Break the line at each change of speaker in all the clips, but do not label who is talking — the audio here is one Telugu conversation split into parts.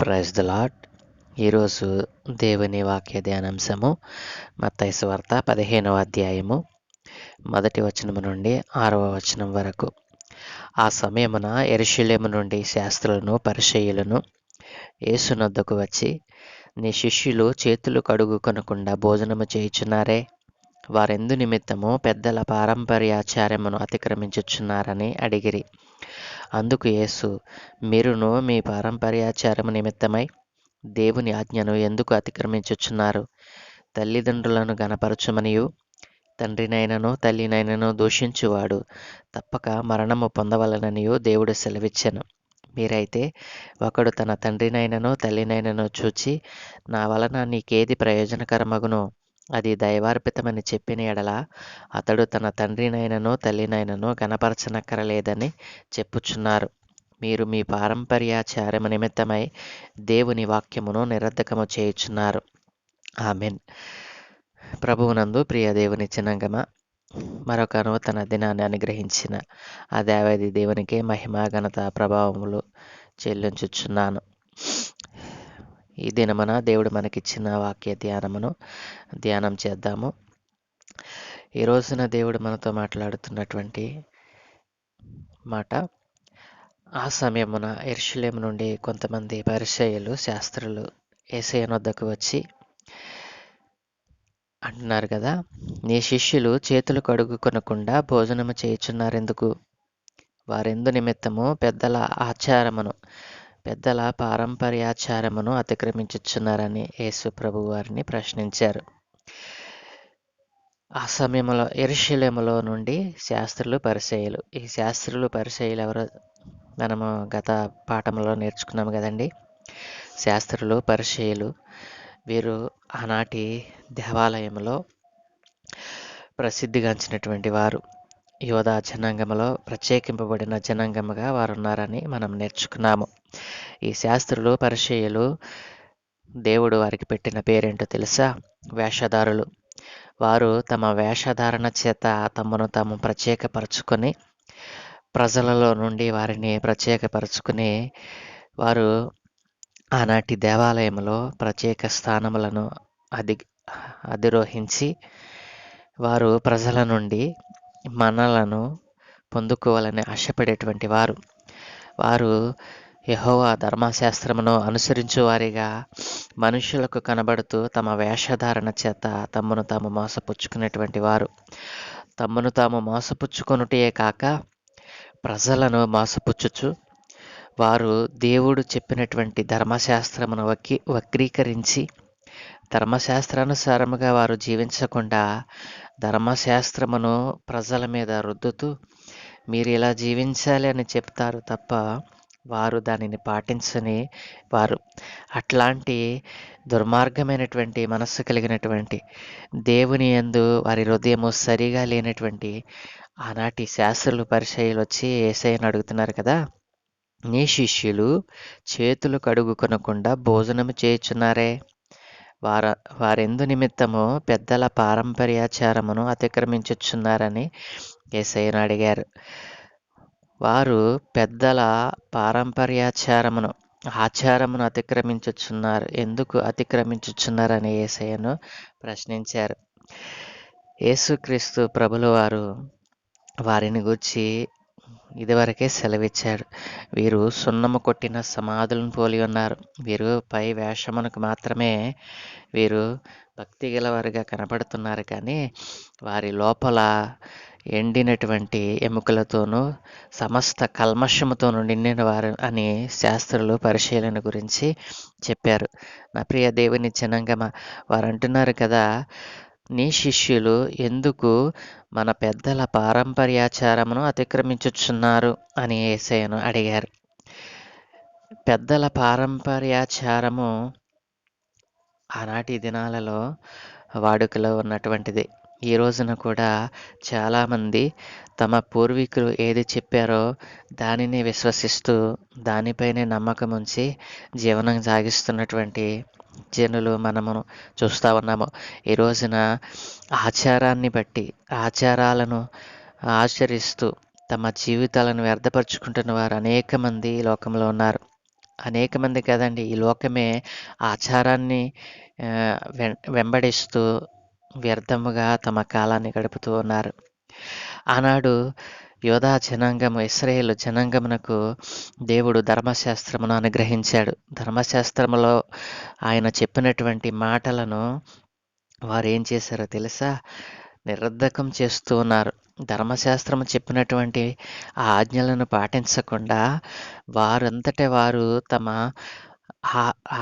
Praise the lord. ఈరోజు దేవుని వాక్య ధ్యానాంశము మత్తయి సువార్త 15వ అధ్యాయము 1వ వచనము నుండి 6వ వచనం వరకు. ఆ సమయమున యెరూషలేము నుండి శాస్త్రులను పరిసయ్యులను యేసునొద్దకు వచ్చి, నీ శిష్యులు చేతులు కడుగుకొనకుండా భోజనము చేయుచున్నారే, వారెందు నిమిత్తము పెద్దల పారంపర్యాచారమును అతిక్రమించుచున్నారని అడిగిరి. అందుకు యేసు, మీరును మీ పారంపర్యాచారము నిమిత్తమై దేవుని ఆజ్ఞను ఎందుకు అతిక్రమించుచున్నారు? తల్లిదండ్రులను గనపరచుమనియు తండ్రినైనను తల్లినైనను దూషించువాడు తప్పక మరణము పొందవలననియు దేవుడు సెలవిచ్చెను. మీరైతే ఒకడు తన తండ్రినైనను తల్లినైనను చూచి, నా వలన నీకేది ప్రయోజనకరమగునో అది దైవార్పితమని చెప్పిన ఎడల అతడు తన తండ్రినైనను తల్లినైనను గనపరచనక్కరలేదని చెప్పుచున్నారు. మీరు మీ పారంపర్యాచారము నిమిత్తమై దేవుని వాక్యమును నిరర్ధకము చేయుచున్నారు. ఆమెన్. ప్రభువునందు ప్రియ దేవుని జనాంగమా, మరొక నూతన దినాన్ని అనుగ్రహించిన ఆ దేవాది దేవునికే మహిమ ఘనత ప్రభావములు చెల్లించుచున్నాను. ఈ దినమున దేవుడు మనకిచ్చిన వాక్య ధ్యానం చేద్దాము. ఈ రోజున దేవుడు మనతో మాట్లాడుతున్నటువంటి మాట, ఆ సమయమున యెరూషలేము నుండి కొంతమంది పరిసయ్యులు శాస్త్రులు యేసయ్య వద్దకు వచ్చి అంటున్నారు కదా, నీ శిష్యులు చేతులు కడుగుకొనకుండా భోజనము చేయుచున్నారెందుకు? వారెందు నిమిత్తము పెద్దల పారంపర్యాచారమును అతిక్రమించుచున్నారని యేసు ప్రభు వారిని ప్రశ్నించారు. ఆ సమయంలో యెరూషలేములో నుండి శాస్త్రులు పరిసయ్యులు, ఈ శాస్త్రులు పరిసయ్యులు ఎవరో మనము గత పాఠంలో నేర్చుకున్నాము కదండి. శాస్త్రులు పరిసయ్యులు వీరు ఆనాటి దేవాలయంలో ప్రసిద్ధిగాంచినటువంటి వారు. యోధా జనాంగంలో ప్రత్యేకింపబడిన జనాంగముగా వారు ఉన్నారని మనం నేర్చుకున్నాము. ఈ శాస్త్రులు పరిసయ్యులు దేవుడు వారికి పెట్టిన పేరేంటో తెలుసా? వేషధారులు. వారు తమ వేషధారణ చేత తమను తాము ప్రత్యేకపరచుకొని, ప్రజలలో నుండి వారిని ప్రత్యేకపరచుకుని వారు ఆనాటి దేవాలయంలో ప్రత్యేక స్థానములను అధిరోహించి వారు ప్రజల నుండి మన్నలను పొందుకోవాలని ఆశపడేటువంటి వారు యెహోవా ధర్మశాస్త్రమును అనుసరించు వారిగా మనుషులకు కనబడుతూ తమ వేషధారణ చేత తమను తాము మోసపుచ్చుకునేటువంటి వారు. తమను తాము మోసపుచ్చుకొనుటే కాక ప్రజలను మోసపుచ్చుచు వారు దేవుడు చెప్పినటువంటి ధర్మశాస్త్రమును వక్రీకరించి ధర్మశాస్త్రానుసారముగా వారు జీవించకుండా ధర్మశాస్త్రమును ప్రజల మీద రుద్దుతూ మీరు ఇలా జీవించాలి అని చెప్తారు తప్ప వారు దానిని పాటించని వారు. అట్లాంటి దుర్మార్గమైనటువంటి మనస్సు కలిగినటువంటి, దేవుని యందు వారి హృదయము సరిగా లేనటువంటి ఆనాటి శాస్త్రులు పరిసయ్యులు వచ్చి యేసయ్యను అడుగుతున్నారు కదా, నీ శిష్యులు చేతులు కడుగుకొనకుండా భోజనము చేయుచున్నారే, వారెందు నిమిత్తము పెద్దల పారంపర్యాచారమును అతిక్రమించుచున్నారని యేసయ్యను అడిగారు. వారు పెద్దల ఆచారమును అతిక్రమించుచున్నారు. ఎందుకు అతిక్రమించుచున్నారని యేసయ్యను ప్రశ్నించారు. యేసుక్రీస్తు ప్రభుల వారు వారిని గూర్చి ఇదివరకే సెలవిచ్చాడు. వీరు సున్నము కొట్టిన సమాధులను పోలి ఉన్నారు. వీరు పై వేషమునకు మాత్రమే వీరు భక్తి గలవారుగా కనపడుతున్నారు, కానీ వారి లోపల ఎండినటువంటి ఎముకలతోనూ సమస్త కల్మషముతోనూ నిండిన వారు అని శాస్త్రులు పరిశీలన గురించి చెప్పారు. నా ప్రియ దేవుని జనాంగమా, వారు అంటున్నారు కదా, నీ శిష్యులు ఎందుకు మన పెద్దల పారంపర్యాచారమును అతిక్రమించుచున్నారు అని యేసయ్యను అడిగారు. పెద్దల పారంపర్యాచారము ఆనాటి దినాలలో వాడుకలో ఉన్నటువంటిది. ఈ రోజున కూడా చాలామంది తమ పూర్వీకులు ఏది చెప్పారో దానిని విశ్వసిస్తూ దానిపైనే నమ్మకం ఉంచి జీవనం సాగిస్తున్నటువంటి జనులు మనము చూస్తూ ఉన్నాము. ఈ రోజున ఆచారాన్ని బట్టి ఆచారాలను ఆచరిస్తూ తమ జీవితాలను వ్యర్థపరుచుకుంటున్న వారు అనేక మంది ఈ లోకంలో ఉన్నారు. అనేక మంది కదండి ఈ లోకమే ఆచారాన్ని వెంబడిస్తూ వ్యర్థముగా తమ కాలాన్ని గడుపుతూ ఉన్నారు. ఆనాడు యోధా జనాంగము ఇశ్రాయేలు జనాంగమునకు దేవుడు ధర్మశాస్త్రమును అనుగ్రహించాడు. ధర్మశాస్త్రములో ఆయన చెప్పినటువంటి మాటలను వారు ఏం చేశారో తెలుసా? నిరర్ధకం చేస్తూ ఉన్నారు. ధర్మశాస్త్రము చెప్పినటువంటి ఆ ఆజ్ఞలను పాటించకుండా వారంతట వారు తమ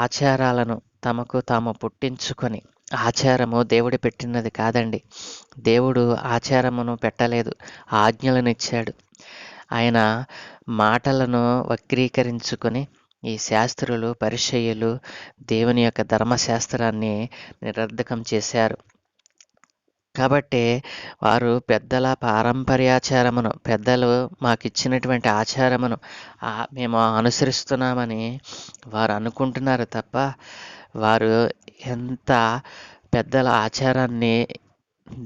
ఆచారాలను తమకు తాము పుట్టించుకొని, ఆచారము దేవుడు పెట్టినది కాదండి. దేవుడు ఆచారమును పెట్టలేదు, ఆజ్ఞలను ఇచ్చాడు. ఆయన మాటలను వక్రీకరించుకొని ఈ శాస్త్రులు పరిసయ్యులు దేవుని యొక్క ధర్మశాస్త్రాన్ని నిరర్ధకం చేశారు. కాబట్టి వారు పెద్దల పారంపర్యాచారమును, పెద్దలు మాకిచ్చినటువంటి ఆచారమును మేము అనుసరిస్తున్నామని వారు అనుకుంటున్నారు తప్ప, వారు ఎంత పెద్దల ఆచారాన్ని,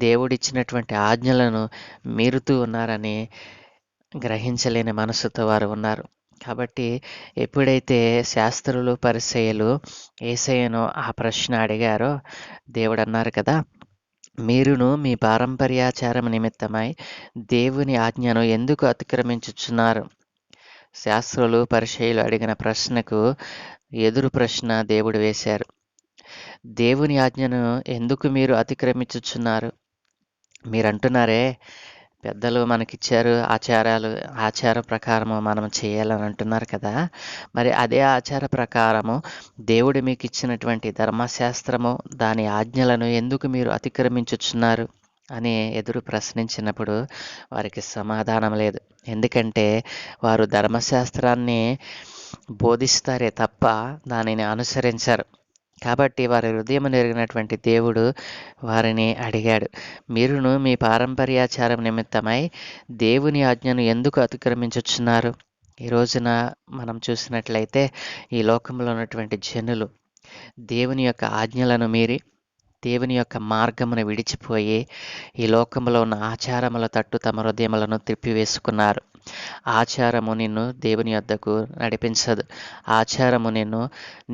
దేవుడిచ్చినటువంటి ఆజ్ఞలను మీరుతూ ఉన్నారని గ్రహించలేని మనసుతో వారు ఉన్నారు. కాబట్టి ఎప్పుడైతే శాస్త్రులు పరిసయ్యులు యేసయ్యను ఆ ప్రశ్న అడిగారో, దేవుడు అన్నారు కదా, మీరును మీ పారంపర్యాచారం నిమిత్తమై దేవుని ఆజ్ఞను ఎందుకు అతిక్రమించుచున్నారు? శాస్త్రులు పరిసయ్యులు అడిగిన ప్రశ్నకు ఎదురు ప్రశ్న దేవుడు వేశారు. దేవుని ఆజ్ఞను ఎందుకు మీరు అతిక్రమించుచున్నారు? మీరంటున్నారే, పెద్దలు మనకిచ్చారు ఆచారం ప్రకారము మనం చేయాలని అంటున్నారు కదా, మరి అదే ఆచార ప్రకారము దేవుడు మీకు ఇచ్చినటువంటి ధర్మశాస్త్రము దాని ఆజ్ఞలను ఎందుకు మీరు అతిక్రమించుచున్నారు అని ఎదురు ప్రశ్నించినప్పుడు వారికి సమాధానం లేదు. ఎందుకంటే వారు ధర్మశాస్త్రాన్ని బోధిస్తారే తప్ప దానిని అనుసరించరు. కాబట్టి వారి హృదయం ఎరిగినటువంటి దేవుడు వారిని అడిగాడు, మీరును మీ పారంపర్యాచారం నిమిత్తమై దేవుని ఆజ్ఞను ఎందుకు అతిక్రమించుచున్నారు? ఈ రోజున మనం చూసినట్లయితే ఈ లోకంలో ఉన్నటువంటి జనులు దేవుని యొక్క ఆజ్ఞలను మీరి, దేవుని యొక్క మార్గమును విడిచిపోయి ఈ లోకంలో ఉన్న ఆచారముల తట్టు తమ హృదయములను త్రిప్పివేసుకున్నారు. ఆచారము నిన్ను దేవుని యొద్దకు నడిపించదు. ఆచారము నిన్ను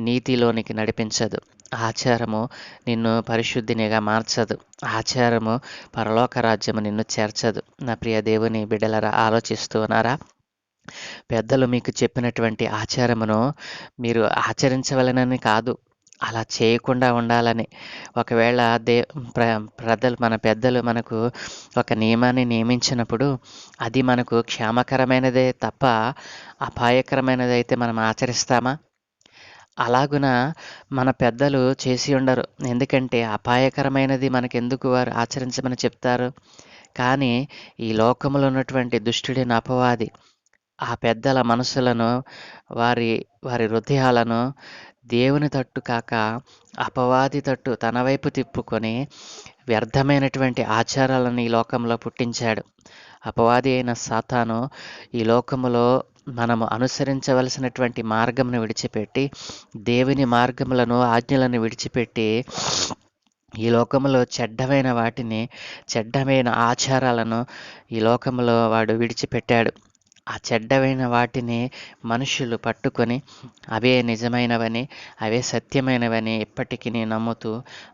నీతిలోనికి నడిపించదు. ఆచారము నిన్ను పరిశుద్ధినిగా మార్చదు. ఆచారము పరలోక రాజ్యము నిన్ను చేర్చదు. నా ప్రియ దేవుని బిడ్డలారా, ఆలోచిస్తూ ఉన్నారా? పెద్దలు మీకు చెప్పినటువంటి ఆచారమును మీరు ఆచరించవలెనని కాదు, అలా చేయకుండా ఉండాలని. ఒకవేళ మన పెద్దలు మనకు ఒక నియమాన్ని నియమించినప్పుడు అది మనకు క్షేమకరమైనదే తప్ప అపాయకరమైనది అయితే మనం ఆచరిస్తామా? అలాగున మన పెద్దలు చేసి ఉండరు. ఎందుకంటే అపాయకరమైనది మనకెందుకు వారు ఆచరించమని చెప్తారు? కానీ ఈ లోకములో ఉన్నటువంటి దుష్టుడైన అపవాది ఆ పెద్దల మనసులను, వారి వారి హృదయాలను దేవుని తట్టు కాక అపవాది తట్టు తన వైపు తిప్పుకొని వ్యర్థమైనటువంటి ఆచారాలను ఈ లోకంలో పుట్టించాడు. అపవాది అయిన సాతాను ఈ లోకములో మనము అనుసరించవలసినటువంటి మార్గమును విడిచిపెట్టి, దేవుని మార్గములను ఆజ్ఞలను విడిచిపెట్టి ఈ లోకములో చెడ్డమైన వాటిని, చెడ్డమైన ఆచారాలను ఈ లోకములో వాడు విడిచిపెట్టాడు. ఆ చెడ్డమైన వాటిని మనుషులు పట్టుకొని అవే నిజమైనవని, అవే సత్యమైనవని ఎప్పటికీ నమ్ముతూ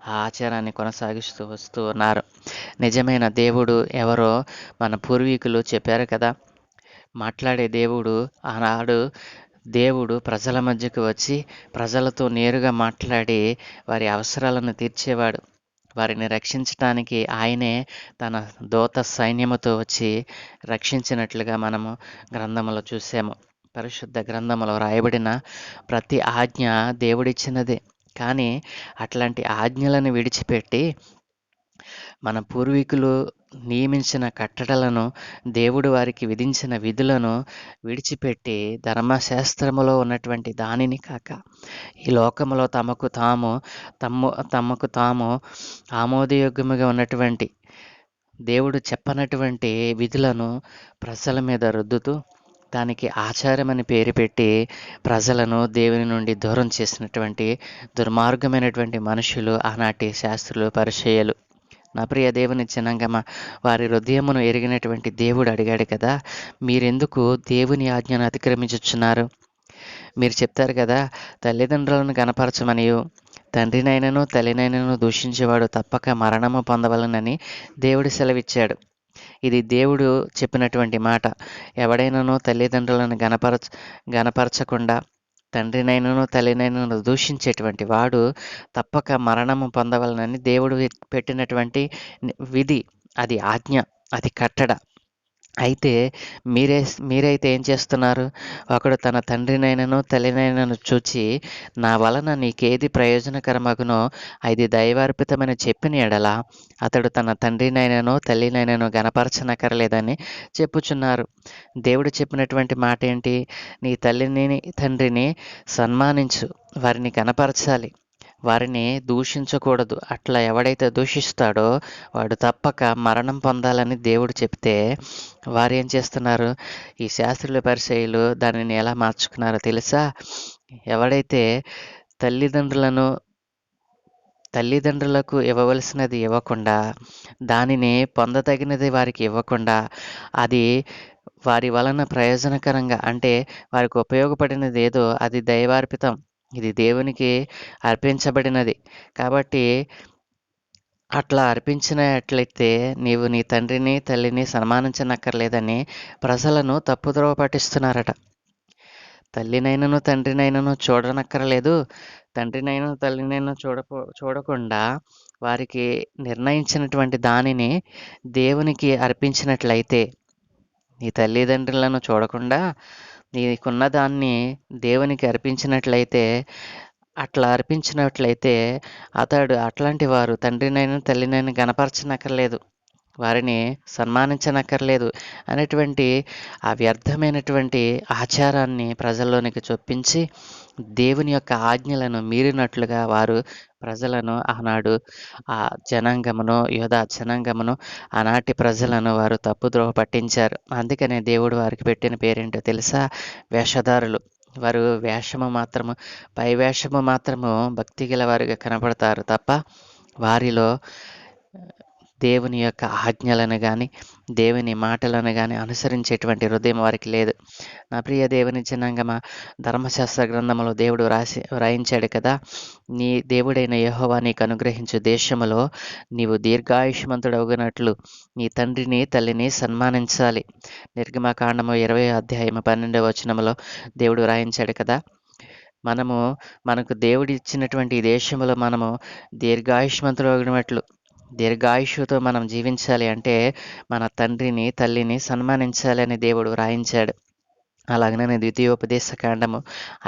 ఆ ఆచారాన్ని కొనసాగిస్తూ వస్తూ ఉన్నారు. నిజమైన దేవుడు ఎవరో మన పూర్వీకులు చెప్పారు కదా, మాట్లాడే దేవుడు ఆనాడు దేవుడు ప్రజల మధ్యకు వచ్చి ప్రజలతో నేరుగా మాట్లాడి వారి అవసరాలను తీర్చేవాడు. వారిని రక్షించటానికి ఆయనే తన దూత సైన్యముతో వచ్చి రక్షించినట్లుగా మనము గ్రంథములో చూసాము. పరిశుద్ధ గ్రంథములో రాయబడిన ప్రతి ఆజ్ఞ దేవుడిచ్చినదే. కానీ అట్లాంటి ఆజ్ఞలను విడిచిపెట్టి మన పూర్వీకులు నియమించిన కట్టడలను, దేవుడు వారికి విధించిన విధులను విడిచిపెట్టి ధర్మశాస్త్రములో ఉన్నటువంటి దానిని కాక ఈ లోకములో తమకు తాము ఆమోదయోగ్యముగా ఉన్నటువంటి దేవుడు చెప్పనటువంటి విధులను ప్రజల మీద రుద్దుతూ దానికి ఆచారమని పేరు పెట్టి ప్రజలను దేవుని నుండి దూరం చేసినటువంటి దుర్మార్గమైనటువంటి మనుషులు ఆనాటి శాస్త్రులు పరిసయ్యులు. నా ప్రియ దేవుని జనాంగమా, వారి హృదయమును ఎరిగినటువంటి దేవుడు అడిగాడు కదా, మీరెందుకు దేవుని ఆజ్ఞను అతిక్రమించుచున్నారు? మీరు చెప్తారు కదా, తల్లిదండ్రులను గనపరచమనియు తండ్రినైనను తల్లినైనను దూషించేవాడు తప్పక మరణము పొందవలనని దేవుడు సెలవిచ్చాడు. ఇది దేవుడు చెప్పినటువంటి మాట. ఎవడైనాను తల్లిదండ్రులను గనపరచకుండా తండ్రినైనను తల్లినైనను దూషించేటువంటి వాడు తప్పక మరణము పొందవలనని దేవుడు పెట్టినటువంటి విధి. అది ఆజ్ఞ, అది కట్టడ. అయితే మీరైతే ఏం చేస్తున్నారు? ఒకడు తన తండ్రినైనను తల్లినైనను చూచి, నా వలన నీకేది ప్రయోజనకరమగునో అది దైవార్పితమని చెప్పిన ఎడల అతడు తన తండ్రినైనను తల్లినైనను గనపరచనక్కరలేదని చెప్పుచున్నారు. దేవుడు చెప్పినటువంటి మాట ఏంటి? నీ తల్లిని తండ్రిని సన్మానించు, వారిని గనపరచాలి, వారిని దూషించకూడదు. అట్లా ఎవడైతే దూషిస్తాడో వాడు తప్పక మరణం పొందాలని దేవుడు చెప్తే వారు ఏం చేస్తున్నారు? ఈ శాస్త్రుల పరిచయులు దానిని ఎలా మార్చుకున్నారో తెలుసా? ఎవడైతే తల్లిదండ్రులకు ఇవ్వవలసినది ఇవ్వకుండా, దానిని పొందదగినది వారికి ఇవ్వకుండా, అది వారి వలన ప్రయోజనకరంగా అంటే వారికి ఉపయోగపడినది ఏదో అది దైవార్పితం, ఇది దేవునికి అర్పించబడినది కాబట్టి అట్లా అర్పించినట్లయితే నీవు నీ తండ్రిని తల్లిని సన్మానించనక్కర్లేదని ప్రజలను తప్పుద్రోవ పట్టిస్తున్నారట. తల్లినైనను తండ్రినైనను చూడనక్కరలేదు, తండ్రినైనను తల్లినైనా చూడకుండా వారికి నిర్ణయించినటువంటి దానిని దేవునికి అర్పించినట్లయితే, నీ తల్లిదండ్రులను చూడకుండా నీకున్న దాన్ని దేవునికి అర్పించినట్లయితే, అట్లా అర్పించినట్లయితే అట్లాంటి వారు తండ్రినైనా తల్లినైనా గనపరచనక్కర్లేదు, వారిని సన్మానించనక్కర్లేదు అనేటువంటి ఆ వ్యర్థమైనటువంటి ఆచారాన్ని ప్రజల్లోనికి చొప్పించి దేవుని యొక్క ఆజ్ఞలను మీరినట్లుగా వారు ప్రజలను ఆనాడు ఆ జనాంగమును యోధా జనాంగమును ఆనాటి ప్రజలను వారు తప్పుద్రోవ పట్టించారు. అందుకనే దేవుడు వారికి పెట్టిన పేరేంటో తెలుసా? వేషధారులు. వారు పై వేషము మాత్రము భక్తి గల వారిగా కనపడతారు తప్ప వారిలో దేవుని యొక్క ఆజ్ఞలను కానీ దేవుని మాటలను కానీ అనుసరించేటువంటి హృదయం వారికి లేదు. నా ప్రియ దేవుని జనాంగమా, ధర్మశాస్త్ర గ్రంథములో దేవుడు వ్రాయించాడు కదా, నీ దేవుడైన యెహోవా నీకు అనుగ్రహించు దేశములో నీవు దీర్ఘాయుష్మంతుడవునట్లు నీ తండ్రిని తల్లిని సన్మానించాలి. నిర్గమకాండము 20:12 దేవుడు వ్రాయించాడు కదా, మనకు దేవుడు ఇచ్చినటువంటి ఈ దేశంలో మనము దీర్ఘాయుష్మంతుడవునట్లు, దీర్ఘాయుష్యుతో మనం జీవించాలి అంటే మన తండ్రిని తల్లిని సన్మానించాలి అని దేవుడు వ్రాయించాడు. అలాగనే ద్వితీయోపదేశ కాండము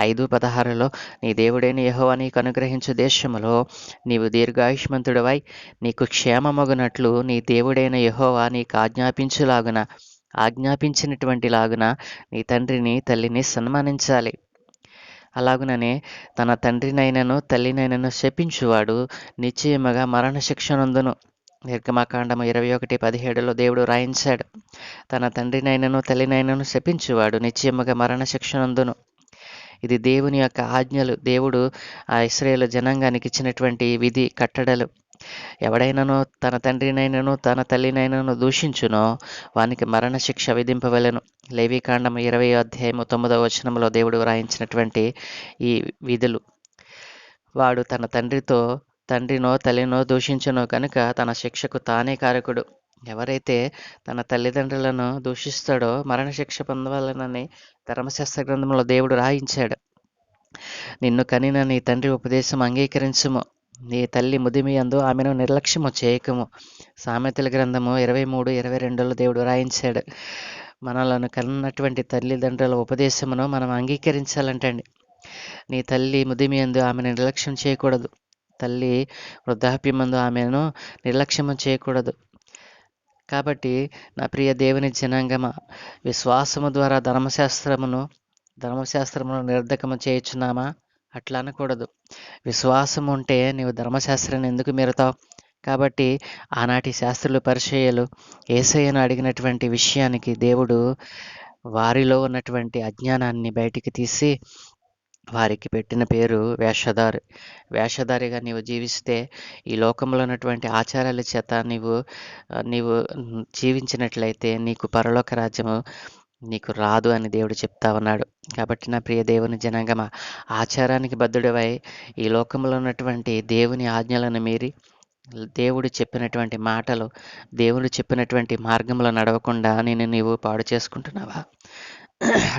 5:16 నీ దేవుడైన యెహోవా నీకు అనుగ్రహించు దేశములో నీవు దీర్ఘాయుష్మంతుడవై నీకు క్షేమమగునట్లు నీ దేవుడైన యెహోవా నీకు ఆజ్ఞాపించినటువంటి లాగున నీ తండ్రిని తల్లిని సన్మానించాలి. అలాగుననే తన తండ్రినైనను తల్లినైనను శపించువాడు నిశ్చయముగా మరణశిక్ష నొందును. నిర్గమకాండము 21:17 దేవుడు రాయించాడు, తన తండ్రినైనను తల్లినైనను శపించువాడు నిశ్చయముగా మరణశిక్ష నొందును. ఇది దేవుని యొక్క ఆజ్ఞలు, దేవుడు ఆ ఇశ్రాయేలు జనాంగానికి ఇచ్చినటువంటి విధి కట్టడలు. ఎవడైనాను తన తండ్రినైనను తన తల్లినైనను దూషించునో వానికి మరణశిక్ష విధింపవలెను. లేవీకాండము 20:9 దేవుడు వ్రాయించినటువంటి ఈ విధులు. వాడు తన తండ్రినో తల్లినో దూషించునో కనుక తన శిక్షకు తానే కారకుడు. ఎవరైతే తన తల్లిదండ్రులను దూషిస్తాడో మరణశిక్ష పొందవలనని ధర్మశాస్త్ర గ్రంథంలో దేవుడు రాయించాడు. నిన్ను కనిన నీ తండ్రి ఉపదేశం అంగీకరించుము, నీ తల్లి ముదిమియందు ఆమెను నిర్లక్ష్యము చేయకము. సామెతల గ్రంథము 23:22 దేవుడు రాయించాడు. మనలను కన్నటువంటి తల్లిదండ్రుల ఉపదేశమును మనం అంగీకరించాలంటండి. నీ తల్లి ముదిమియందు ఆమెను నిర్లక్ష్యం చేయకూడదు, తల్లి వృద్ధాప్యమందు ఆమెను నిర్లక్ష్యము చేయకూడదు. కాబట్టి నా ప్రియ దేవుని జనాంగమ, విశ్వాసము ద్వారా ధర్మశాస్త్రమును నిర్ధకము చేయుచున్నామా? అట్లా అనకూడదు. విశ్వాసం ఉంటే నీవు ధర్మశాస్త్రాన్ని ఎందుకు మీరుతావు? కాబట్టి ఆనాటి శాస్త్రులు పరిచయులు యేసయ్యను అడిగినటువంటి విషయానికి దేవుడు వారిలో ఉన్నటువంటి అజ్ఞానాన్ని బయటికి తీసి వారికి పెట్టిన పేరు వేషధారి. వేషధారిగా నీవు జీవిస్తే ఈ లోకంలో ఉన్నటువంటి ఆచారాల చేత నీవు జీవించినట్లయితే నీకు పరలోక రాజ్యము నీకు రాదు అని దేవుడు చెప్తా ఉన్నాడు. కాబట్టి నా ప్రియ దేవుని జనాంగమా, ఆచారానికి బద్ధుడివై ఈ లోకంలో ఉన్నటువంటి దేవుని ఆజ్ఞలను మీరి, దేవుడు చెప్పినటువంటి మాటలు, దేవుడు చెప్పినటువంటి మార్గంలో నడవకుండా నిన్ను నీవు పాడు చేసుకుంటున్నావా?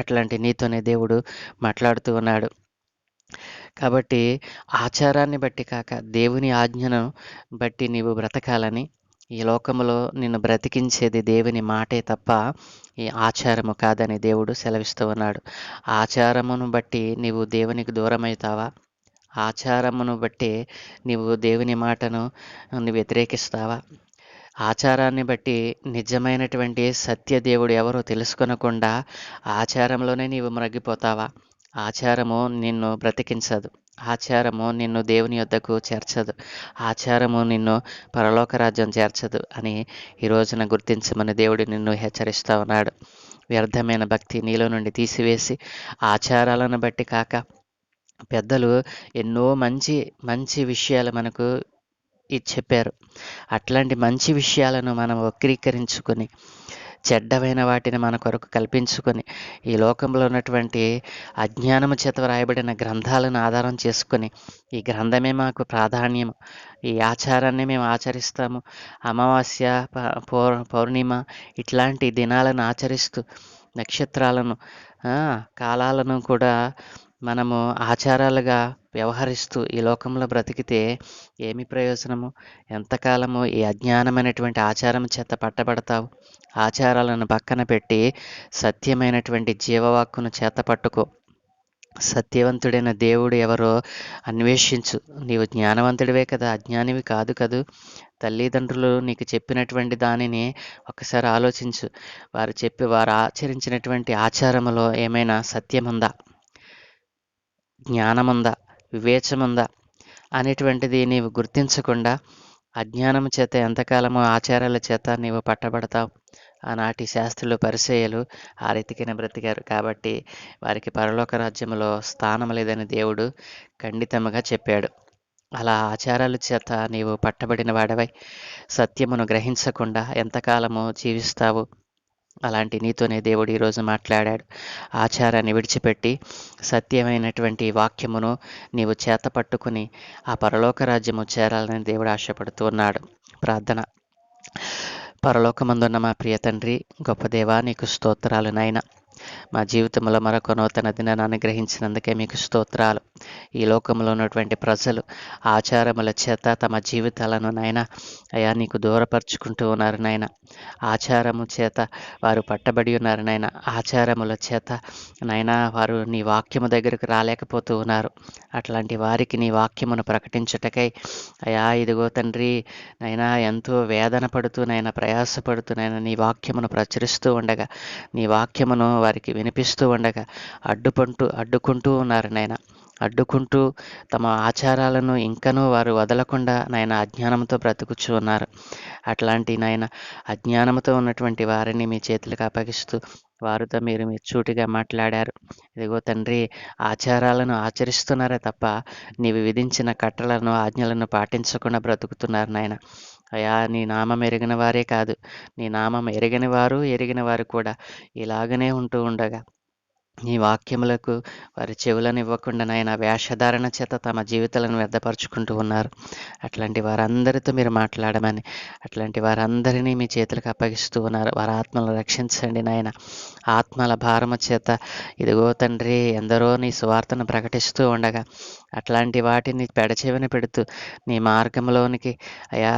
అట్లాంటి నీతోనే దేవుడు మాట్లాడుతూ ఉన్నాడు. కాబట్టి ఆచారాన్ని బట్టి కాక దేవుని ఆజ్ఞను బట్టి నీవు బ్రతకాలని, ఈ లోకములో నిన్ను బ్రతికించేది దేవుని మాటే తప్ప ఈ ఆచారము కాదని దేవుడు సెలవిస్తూ ఉన్నాడు. ఆచారమును బట్టి నీవు దేవునికి దూరమవుతావా? ఆచారమును బట్టి నీవు దేవుని మాటను నువ్వు వ్యతిరేకిస్తావా? ఆచారాన్ని బట్టి నిజమైనటువంటి సత్య దేవుడు ఎవరో తెలుసుకొనకుండా ఆచారంలోనే నీవు మ్రగ్గిపోతావా? ఆచారము నిన్ను బ్రతికించదు. ఆచారము నిన్ను దేవుని యొద్దకు చేర్చదు. ఆచారము నిన్ను పరలోక రాజ్యం చేర్చదు అని ఈ రోజున గుర్తించమని దేవుడు నిన్ను హెచ్చరిస్తా ఉన్నాడు. వ్యర్థమైన భక్తి నీలో నుండి తీసివేసి, ఆచారాలను బట్టి కాక, పెద్దలు ఎన్నో మంచి మంచి విషయాలు మనకు ఇది చెప్పారు. అట్లాంటి మంచి విషయాలను మనం వక్రీకరించుకొని, చెడ్డమైన వాటిని మన కొరకు కల్పించుకొని, ఈ లోకంలో ఉన్నటువంటి అజ్ఞానము చేత వ్రాయబడిన గ్రంథాలను ఆధారం చేసుకొని, ఈ గ్రంథమే మాకు ప్రాధాన్యము, ఈ ఆచారాన్ని మేము ఆచరిస్తాము, అమావాస్య, పౌర్ణిమ ఇట్లాంటి దినాలను ఆచరిస్తూ, నక్షత్రాలను, కాలాలను కూడా మనము ఆచారాలుగా వ్యవహరిస్తూ ఈ లోకంలో బ్రతికితే ఏమి ప్రయోజనము? ఎంతకాలము ఈ అజ్ఞానమైనటువంటి ఆచారం చేత పట్టబడతావు? ఆచారాలను పక్కన పెట్టి సత్యమైనటువంటి జీవవాక్కును చేత పట్టుకో. సత్యవంతుడైన దేవుడు ఎవరో అన్వేషించు. నీవు జ్ఞానవంతుడివే కదా, అజ్ఞానివి కాదు కదూ. తల్లిదండ్రులు నీకు చెప్పినటువంటి దానిని ఒకసారి ఆలోచించు. వారు ఆచరించినటువంటి ఆచారములో ఏమైనా సత్యముందా, జ్ఞానముందా, వివేచముందా అనేటువంటిది నీవు గుర్తించకుండా అజ్ఞానము చేత ఎంతకాలము ఆచారాల చేత నీవు పట్టబడతావు. ఆనాటి శాస్త్రులు, పరిసయ్యులు ఆ రీతికినే బ్రతికారు. కాబట్టి వారికి పరలోక రాజ్యములో స్థానం లేదని దేవుడు ఖండితముగా చెప్పాడు. అలా ఆచారాల చేత నీవు పట్టబడిన వాడవై సత్యమును గ్రహించకుండా ఎంతకాలము జీవిస్తావు? అలాంటి నీతోనే దేవుడు ఈరోజు మాట్లాడాడు. ఆచారాన్ని విడిచిపెట్టి సత్యమైనటువంటి వాక్యమును నీవు చేత పట్టుకుని ఆ పరలోక రాజ్యము చేరాలని దేవుడు ఆశపడుతూ ఉన్నాడు. ప్రార్థన. పరలోకమందున్న మా ప్రియ తండ్రి, గొప్ప దేవా, నీకు స్తోత్రాలు నాయన. మా జీవితంలో మరొక నూతన దినాన్ని అనుగ్రహించినందుకే మీకు స్తోత్రాలు. ఈ లోకంలో ఉన్నటువంటి ప్రజలు ఆచారముల చేత తమ జీవితాలను నాయన అయా నీకు దూరపరుచుకుంటూ ఉన్నారు నాయన. ఆచారము చేత వారు పట్టబడి ఉన్నారు నాయన. ఆచారముల చేత నాయన వారు నీ వాక్యము దగ్గరకు రాలేకపోతూ ఉన్నారు. అట్లాంటి వారికి నీ వాక్యమును ప్రకటించుటకై అయా ఇదిగో తండ్రి నైనా ఎంతో వేదన పడుతూ నైనా ప్రయాసపడుతూ నైనా నీ వాక్యమును ప్రచురిస్తూ ఉండగా, నీ వాక్యమును వారికి వినిపిస్తూ ఉండగా అడ్డుకుంటూ ఉన్నారు నాయన. అడ్డుకుంటూ తమ ఆచారాలను ఇంకనూ వారు వదలకుండా నాయన అజ్ఞానంతో బ్రతుకుచూ ఉన్నారు. అట్లాంటి నాయన అజ్ఞానంతో ఉన్నటువంటి వారిని మీ చేతులకు అప్పగిస్తూ వారితో మీరు సూటిగా మాట్లాడారు. ఇదిగో తండ్రి, ఆచారాలను ఆచరిస్తున్నారే తప్ప నీవు విధించిన కట్టలను, ఆజ్ఞలను పాటించకుండా బ్రతుకుతున్నారు నాయన. అయా నీ నామం ఎరిగిన వారే కాదు, నీ నామం ఎరిగిన వారు కూడా ఇలాగనే ఉంటూ ఉండగా నీ వాక్యములకు వారి చెవులను ఇవ్వకుండా నాయన వేషధారణ చేత తమ జీవితాలను వ్యర్థపరుచుకుంటూ ఉన్నారు. అట్లాంటి వారందరితో మీరు మాట్లాడమని, అట్లాంటి వారందరినీ మీ చేతులకు అప్పగిస్తూ ఉన్నారు. వారి ఆత్మలను రక్షించండి నాయన. ఆత్మల భారము చేత ఇదిగో తండ్రి ఎందరో నీ సువార్తను ప్రకటిస్తూ ఉండగా అట్లాంటి వాటిని పెడచెవిన పెడుతూ నీ మార్గంలోనికి అయా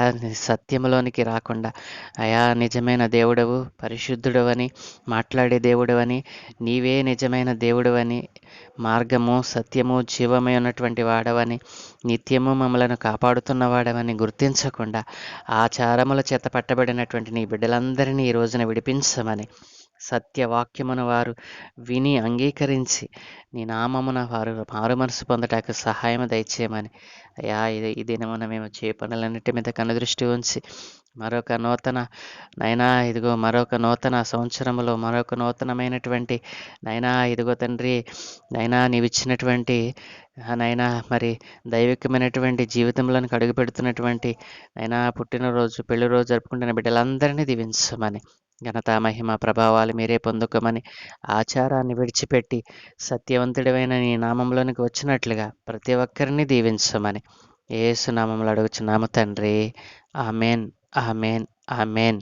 సత్యములోనికి రాకుండా అయా నిజమైన దేవుడవు, పరిశుద్ధుడవని, మాట్లాడే దేవుడవని, నీవే నిజమైన దేవుడవని, మార్గము, సత్యము, జీవమై ఉన్నటువంటి వాడవని, నిత్యము మమ్మలను కాపాడుతున్నవాడవని గుర్తించకుండా ఆచారముల చేత పట్టబడినటువంటి నీ బిడ్డలందరినీ ఈ రోజున విడిపించమని, సత్యవాక్యమును వారు విని అంగీకరించి నీ నామమున వారు మారుమనసు పొందటానికి సహాయం దయచేయమని అయ్యా ఈ దినమున మేము చే పనులన్నిటి మీద కనుదృష్టి ఉంచి మరొక నూతన సంవత్సరములో మరొక నూతనమైనటువంటి నైనా ఇదిగో తండ్రి నైనా నీవిచ్చినటువంటి నైనా మరి దైవికమైనటువంటి జీవితంలోనికి అడుగు పెడుతున్నటువంటి నైనా పుట్టినరోజు, పెళ్లి రోజు జరుపుకుంటున్న బిడ్డలందరినీ దీవించమని ఘనత మహిమ ప్రభావాలు మీరే పొందుకోమని ఆచారాన్ని విడిచిపెట్టి సత్యవంతుడైన నీ నామంలోనికి వచ్చినట్లుగా ప్రతి ఒక్కరిని దీవించమని యేసు నామంలో అడుగుచున్నాము తండ్రి. ఆమెన్. ఆమెన్. ఆమెన్.